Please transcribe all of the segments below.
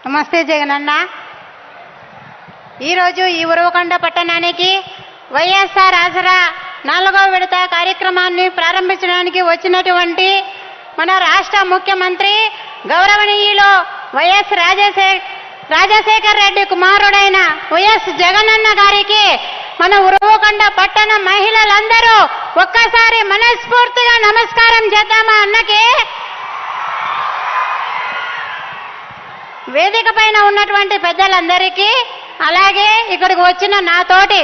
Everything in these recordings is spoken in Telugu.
నమస్తే జగనన్న. ఈరోజు ఈ ఉరవకొండ పట్టణానికి వైఎస్ఆర్ ఆసరా 4వ విడత కార్యక్రమాన్ని ప్రారంభించడానికి వచ్చినటువంటి మన రాష్ట్ర ముఖ్యమంత్రి గౌరవనీయులు వైఎస్ రాజశేఖర్ రెడ్డి కుమారుడైన వైఎస్ జగనన్న గారికి మన ఉరవకొండ పట్టణ మహిళలందరూ ఒక్కసారి మనస్ఫూర్తిగా నమస్కారం చేద్దామా అన్నకి. వేదిక పైన ఉన్నటువంటి పెద్దలందరికీ, అలాగే ఇక్కడికి వచ్చిన నాతోటి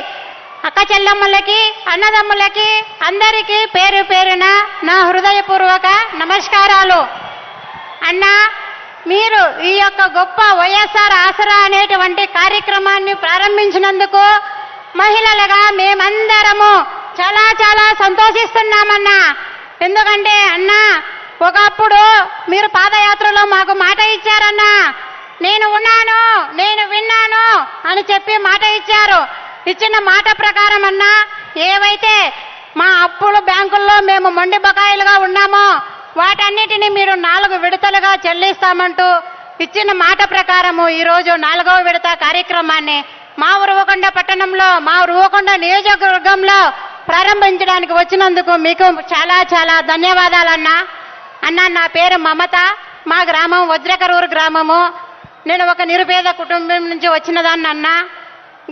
అక్క చెల్లెమ్మలకి, అన్నదమ్ములకి అందరికీ పేరు పేరున నా హృదయపూర్వక నమస్కారాలు. అన్నా, మీరు ఈ యొక్క గొప్ప వైఎస్ఆర్ ఆసరా అనేటువంటి కార్యక్రమాన్ని ప్రారంభించినందుకు మహిళలుగా మేమందరము చాలా చాలా సంతోషిస్తున్నామన్నా. ఎందుకంటే అన్నా, ఒకప్పుడు మీరు పాదయాత్రలో మాకు మాట ఇచ్చారన్నా, నేను ఉన్నాను, నేను విన్నాను అని చెప్పి మాట ఇచ్చారు. ఇచ్చిన మాట ప్రకారం అన్నా, ఏవైతే మా అప్పులు బ్యాంకుల్లో మేము మొండి బకాయిలుగా ఉన్నామో వాటన్నిటిని మీరు 4 విడతలుగా చెల్లిస్తామంటూ ఇచ్చిన మాట ప్రకారము ఈరోజు 4వ విడత కార్యక్రమాన్ని మా ఉరవకొండ పట్టణంలో, మా ఉరవకొండ నియోజకవర్గంలో ప్రారంభించడానికి వచ్చినందుకు మీకు చాలా చాలా ధన్యవాదాలన్నా. అన్న, నా పేరు మమత, మా గ్రామం వజ్రకరూరు గ్రామము. నేను ఒక నిరుపేద కుటుంబం నుంచి వచ్చినదాన్ని అన్న.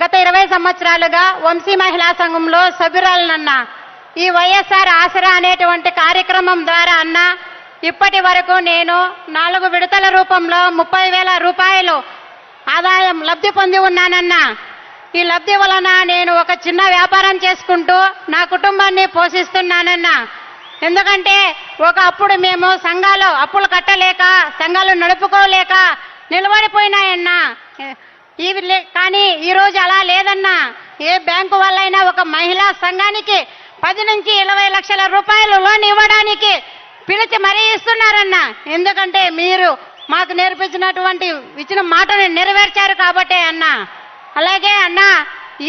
గత 20 సంవత్సరాలుగా వంశీ మహిళా సంఘంలో సభ్యురాలనన్నా. ఈ వైఎస్ఆర్ ఆసరా అనేటువంటి కార్యక్రమం ద్వారా అన్న ఇప్పటి వరకు నేను 4 విడతల రూపంలో 30,000 రూపాయలు ఆదాయం లబ్ధి పొంది ఉన్నానన్నా. ఈ లబ్ధి వలన నేను ఒక చిన్న వ్యాపారం చేసుకుంటూ నా కుటుంబాన్ని పోషిస్తున్నానన్నా. ఎందుకంటే ఒకప్పుడు మేము సంఘాలు అప్పులు కట్టలేక, సంఘాలు నడుపుకోలేక నిలబడిపోయినాయన్నా. కానీ ఈరోజు అలా లేదన్నా. ఏ బ్యాంకు వల్లైనా ఒక మహిళా సంఘానికి 10 నుంచి 20 లక్షల రూపాయలు లోన్ ఇవ్వడానికి పిలిచి మరీ ఇస్తున్నారన్నా. ఎందుకంటే మీరు మాకు నేర్పించినటువంటి ఇచ్చిన మాటని నెరవేర్చారు కాబట్టే అన్నా. అలాగే అన్నా,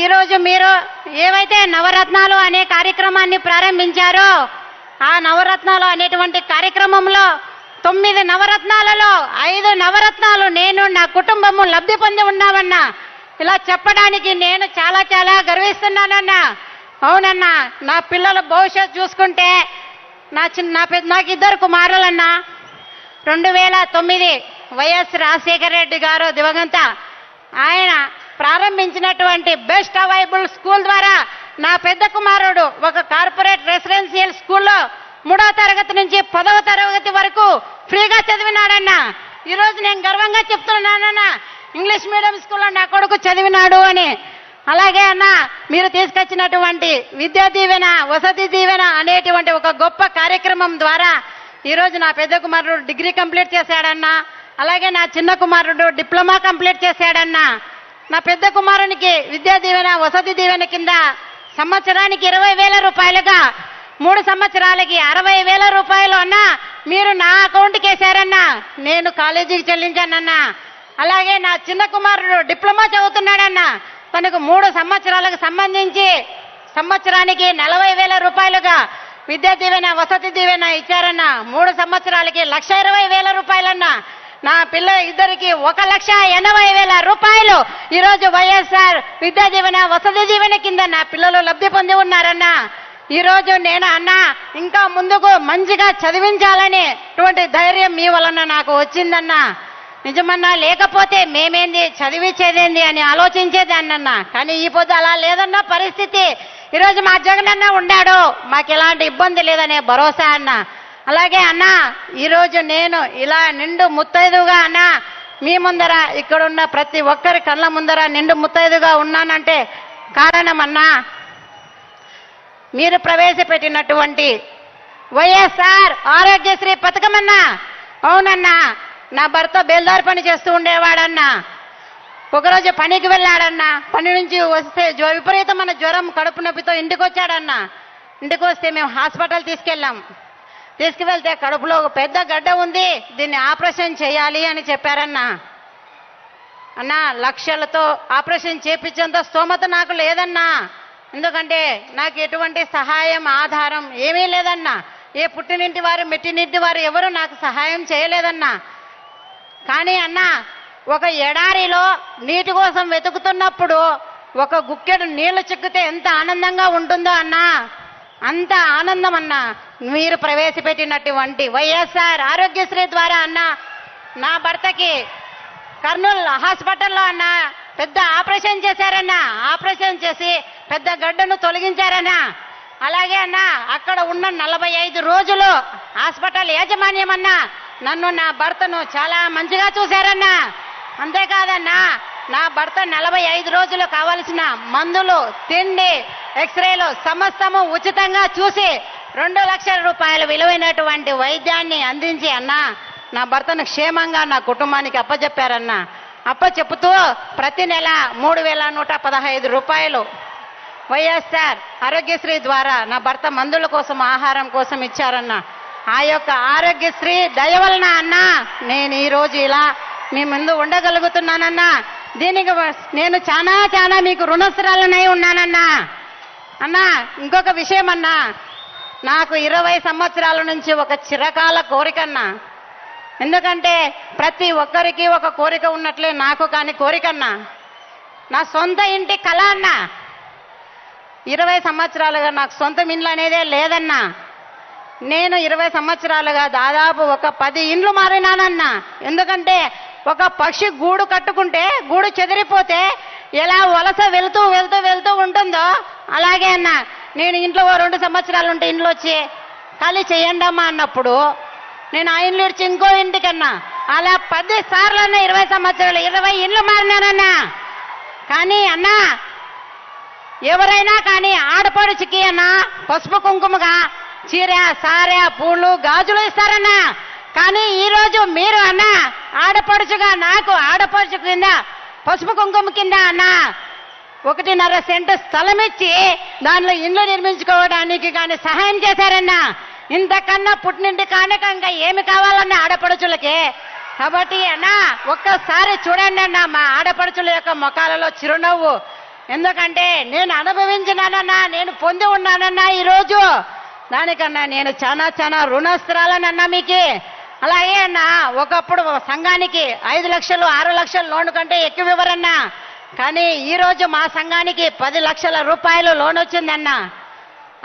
ఈరోజు మీరు ఏవైతే నవరత్నాలు అనే కార్యక్రమాన్ని ప్రారంభించారో ఆ నవరత్నాలు అనేటువంటి కార్యక్రమంలో 9 నవరత్నాలలో 5 నవరత్నాలు నేను, నా కుటుంబము లబ్ధి పొంది ఉన్నామన్నా. ఇలా చెప్పడానికి నేను చాలా చాలా గర్విస్తున్నానన్నా. అవునన్నా, నా పిల్లల భవిష్యత్తు చూసుకుంటే నాకు 2 కుమారులన్నా. 2009 వైఎస్ రాజశేఖర్ రెడ్డి గారు దివంగత ఆయన ప్రారంభించినటువంటి బెస్ట్ అవైలబుల్ స్కూల్ ద్వారా నా పెద్ద కుమారుడు ఒక కార్పొరేట్ రెసిడెన్షియల్ స్కూల్లో 3వ తరగతి నుంచి 10వ తరగతి వరకు ఫ్రీగా చదివినాడన్నా. ఈరోజు నేను గర్వంగా చెప్తున్నానన్నా, ఇంగ్లీష్ మీడియం స్కూల్లో నా కొడుకు చదివినాడు అని. అలాగే అన్న, మీరు తీసుకొచ్చినటువంటి విద్యా దీవెన, వసతి దీవెన అనేటువంటి ఒక గొప్ప కార్యక్రమం ద్వారా ఈరోజు నా పెద్ద కుమారుడు డిగ్రీ కంప్లీట్ చేశాడన్నా. అలాగే నా చిన్న కుమారుడు డిప్లొమా కంప్లీట్ చేశాడన్నా. నా పెద్ద కుమారునికి విద్యా దీవెన, వసతి దీవెన కింద సంవత్సరానికి 20,000 రూపాయలుగా 3 సంవత్సరాలకి 60,000 రూపాయలు అన్నా మీరు నా అకౌంట్కి వేశారన్నా. నేను కాలేజీకి చెల్లించానన్నా. అలాగే నా చిన్న కుమారుడు డిప్లొమా చదువుతున్నాడన్నా. తనకు 3 సంవత్సరాలకు సంబంధించి సంవత్సరానికి 40,000 రూపాయలుగా విద్యా దీవెన, వసతి దీవెన ఇచ్చారన్నా. 3 సంవత్సరాలకి 1,20,000 రూపాయలన్నా. నా పిల్లల ఇద్దరికి 1,80,000 రూపాయలు ఈరోజు వైఎస్ఆర్ విద్యా దీవెన, వసతి దీవెన కింద నా పిల్లలు లబ్ధి పొంది ఉన్నారన్నా. ఈరోజు నేను అన్నా ఇంకా ముందుకు మంచిగా చదివించాలనేటువంటి ధైర్యం మీ వలన నాకు వచ్చిందన్నా. నిజమన్నా, లేకపోతే మేమేంది చదివించేదేంది అని ఆలోచించేదాన్నన్నా. కానీ ఈ పొద్దు అలా లేదన్న పరిస్థితి. ఈరోజు మా జగనన్న ఉండాడు, మాకు ఎలాంటి ఇబ్బంది లేదనే భరోసా అన్నా. అలాగే అన్నా, ఈరోజు నేను ఇలా నిండు ముత్తైదుగా అన్నా మీ ముందర, ఇక్కడున్న ప్రతి ఒక్కరి కళ్ళ ముందర నిండు ముత్తైదుగా ఉన్నానంటే కారణం అన్నా మీరు ప్రవేశపెట్టినటువంటి వైఎస్ఆర్ ఆరోగ్యశ్రీ పథకం అన్నా. అవునన్నా, నా భర్త బేల్దారి పని చేస్తూ ఉండేవాడన్నా. ఒకరోజు పనికి వెళ్ళాడన్నా. పని నుంచి వస్తే విపరీతమైన జ్వరం, కడుపు నొప్పితో ఇంటికి వచ్చాడన్నా. ఇంటికి వస్తే మేము హాస్పిటల్ తీసుకువెళ్తే కడుపులో ఒక పెద్ద గడ్డ ఉంది, దీన్ని ఆపరేషన్ చేయాలి అని చెప్పారన్నా. అన్నా, లక్షలతో ఆపరేషన్ చేపించేంత స్తోమత నాకు లేదన్నా. ఎందుకంటే నాకు ఎటువంటి సహాయం, ఆధారం ఏమీ లేదన్నా. ఏ పుట్టినింటి వారు, మెట్టినింటి వారు ఎవరు నాకు సహాయం చేయలేదన్నా. కానీ అన్నా ఒక ఎడారిలో నీటి కోసం వెతుకుతున్నప్పుడు ఒక గుక్కెడు నీళ్లు చిక్కితే ఎంత ఆనందంగా ఉంటుందో అన్నా, అంత ఆనందం అన్నా మీరు ప్రవేశపెట్టినటువంటి వైఎస్ఆర్ ఆరోగ్యశ్రీ ద్వారా అన్నా నా భర్తకి కర్నూలు హాస్పిటల్లో అన్నా పెద్ద ఆపరేషన్ చేశారన్నా, ఆపరేషన్ చేసి పెద్ద గడ్డను తొలగించారన్నా. అలాగే అన్నా అక్కడ ఉన్న 45 రోజులు హాస్పిటల్ యాజమాన్యం అన్నా నన్ను నా భర్తను చాలా మంచిగా చూశారన్నా. అంతేకాదన్నా నా భర్త 45 రోజులు కావలసిన మందులు, తిండి, ఎక్స్రేలు సమస్తము ఉచితంగా చూసి 2 లక్షల రూపాయల విలువైనటువంటి వైద్యాన్ని అందించి అన్నా నా భర్తను క్షేమంగా నా కుటుంబానికి అప్పచెప్పారన్నా. అప్పచెప్పుతూ ప్రతి నెల 3,115 రూపాయలు వైఎస్ఆర్ ఆరోగ్యశ్రీ ద్వారా నా భర్త మందుల కోసం, ఆహారం కోసం ఇచ్చారన్నా. ఆ యొక్క ఆరోగ్యశ్రీ దయ వలన అన్నా నేను ఈరోజు ఇలా మీ ముందు ఉండగలుగుతున్నానన్నా. దీనికి నేను చాలా మీకు రుణస్థురాలనై ఉన్నానన్నా. అన్నా ఇంకొక విషయం అన్నా, నాకు 20 సంవత్సరాల నుంచి ఒక చిరకాల కోరికన్నా. ఎందుకంటే ప్రతి ఒక్కరికి ఒక కోరిక ఉన్నట్లే నాకు కానీ కోరికన్నా, నా సొంత ఇంటి కళ అన్నా. 20 సంవత్సరాలుగా నాకు సొంత ఇండ్లు అనేదే లేదన్నా. నేను 20 సంవత్సరాలుగా దాదాపు ఒక 10 ఇండ్లు మారినానన్నా. ఎందుకంటే ఒక పక్షి గూడు కట్టుకుంటే గూడు చెదిరిపోతే ఎలా వలస వెళ్తూ ఉంటుందో అలాగే అన్నా నేను ఇంట్లో 2 సంవత్సరాలు ఉంటే ఇంట్లో వచ్చి ఖాళీ చేయండి అమ్మా అన్నప్పుడు నేను ఆ ఇండ్లు ఇచ్చి ఇంకో ఇంటికన్నా అలా 10 సార్లు అన్నా 20 సంవత్సరాలు 20 ఇండ్లు మారినానన్నా. కానీ అన్నా ఎవరైనా కానీ ఆడపడుచుకి అన్నా పసుపు కుంకుమగా చీర, సారె, పూలు, గాజులు ఇస్తారన్నా. కానీ ఈరోజు మీరు అన్నా ఆడపడుచుగా నాకు ఆడపడుచు కింద పసుపు కుంకుమ కింద అన్నా 1.5 సెంటు స్థలం ఇచ్చి దానిలో ఇల్లు నిర్మించుకోవడానికి కానీ సహాయం చేశారన్నా. ఇంతకన్నా పుట్టినింటి కానుక ఇంకా ఏమి కావాలన్నా ఆడపడుచులకి. కాబట్టి అన్నా ఒక్కసారి చూడండి అన్నా మా ఆడపడుచుల యొక్క ముఖాలలో చిరునవ్వు. ఎందుకంటే నేను అనుభవించినానన్నా, నేను పొంది ఉన్నానన్నా ఈరోజు. దానికన్నా నేను చాలా రుణస్థురాలనన్నా మీకు. అలాగే అన్నా ఒకప్పుడు సంఘానికి 5 లక్షలు 6 లక్షలు లోన్ కంటే ఎక్కువ ఇవ్వరన్నా. కానీ ఈరోజు మా సంఘానికి 10 లక్షల రూపాయలు లోన్ వచ్చిందన్నా.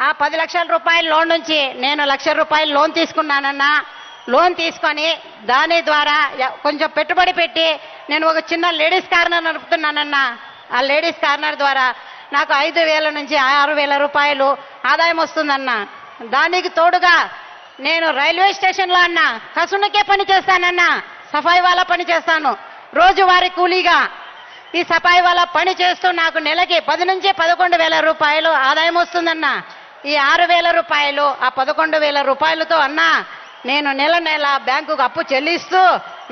ఆ 10 లక్షల రూపాయల లోన్ నుంచి నేను 1 లక్ష రూపాయలు లోన్ తీసుకున్నానన్నా. లోన్ తీసుకొని దాని ద్వారా కొంచెం పెట్టుబడి పెట్టి నేను ఒక చిన్న లేడీస్ కార్నర్ నడుపుతున్నానన్నా. ఆ లేడీస్ కార్నర్ ద్వారా నాకు 5,000 నుంచి 6,000 రూపాయలు ఆదాయం వస్తుందన్నా. దానికి తోడుగా నేను రైల్వే స్టేషన్లో అన్నా కసునకే పని చేస్తానన్నా, సఫాయి వాళ్ళ పని చేస్తాను రోజువారీ కూలీగా. ఈ సఫాయి వాళ్ళ పని చేస్తూ నాకు నెలకి 10 నుంచి 11,000 రూపాయలు ఆదాయం వస్తుందన్నా. ఈ 6,000 రూపాయలు ఆ 11,000 రూపాయలతో అన్నా నేను నెల బ్యాంకుకు అప్పు చెల్లిస్తూ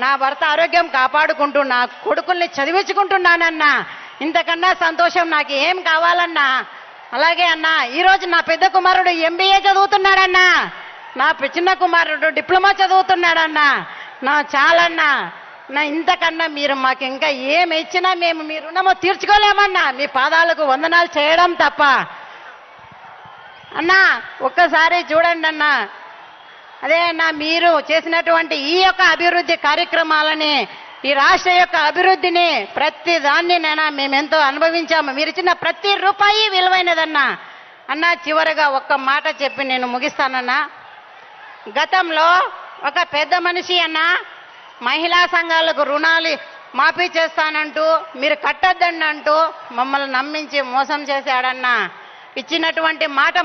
నా భర్త ఆరోగ్యం కాపాడుకుంటూ నా కొడుకుల్ని చదివించుకుంటున్నానన్నా. ఇంతకన్నా సంతోషం నాకు ఏం కావాలన్నా. అలాగే అన్నా ఈరోజు నా పెద్ద కుమారుడు MBA చదువుతున్నాడన్నా, నా చిన్న కుమారుడు డిప్లొమా చదువుతున్నాడన్నా. నా చాలన్నా. నా ఇంతకన్నా మీరు మాకు ఇంకా ఏమి ఇచ్చినా మేము మీ రుణము తీర్చుకోలేమన్నా. మీ పాదాలకు వందనాలు చేయడం తప్ప. అన్నా ఒక్కసారి చూడండి అన్నా. అదే అన్నా మీరు చేసినటువంటి ఈ యొక్క అభివృద్ధి కార్యక్రమాలని, ఈ రాష్ట్ర యొక్క అభివృద్ధిని ప్రతి దాన్ని నైనా మేమెంతో అనుభవించాము. మీరు ఇచ్చిన ప్రతి రూపాయి విలువైనదన్నా. అన్నా చివరిగా ఒక్క మాట చెప్పి నేను ముగిస్తానన్నా. గతంలో ఒక పెద్ద మనిషి అన్నా మహిళా సంఘాలకు రుణాలు మాఫీ చేస్తానంటూ మీరు కట్టద్దండి అంటూ మమ్మల్ని నమ్మించి మోసం చేశాడన్నా. ఇచ్చినటువంటి మాట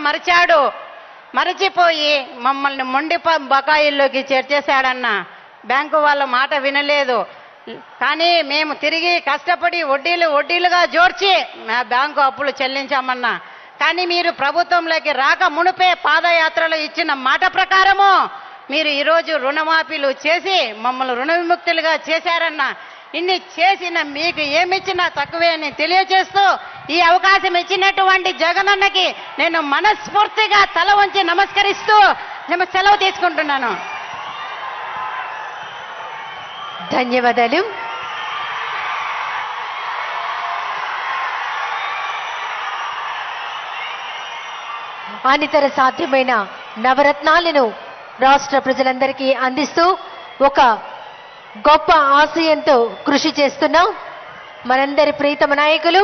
మరచిపోయి మమ్మల్ని మొండి బకాయిల్లోకి చేర్చేశాడన్నా. బ్యాంకు వాళ్ళ మాట వినలేదు. కానీ మేము తిరిగి కష్టపడి వడ్డీలుగా జోడ్చి మా బ్యాంకు అప్పులు చెల్లించామన్నా. కానీ మీరు ప్రభుత్వంలోకి రాక మునుపే పాదయాత్రలో ఇచ్చిన మాట ప్రకారము మీరు ఈరోజు రుణమాఫీలు చేసి మమ్మల్ని రుణ విముక్తులుగా చేశారన్నా. ఇన్ని చేసిన మీకు ఏమిచ్చినా తక్కువే అని తెలియజేస్తూ ఈ అవకాశం ఇచ్చినటువంటి జగనన్నకి నేను మనస్ఫూర్తిగా తల వంచి నమస్కరిస్తూ నేను సెలవు తీసుకుంటున్నాను. ధన్యవాదాలు. అనితర సాధ్యమైన నవరత్నాలను రాష్ట్ర ప్రజలందరికీ అందిస్తూ ఒక గొప్ప ఆశయంతో కృషి చేస్తున్నాం మనందరి ప్రీతమ నాయకులు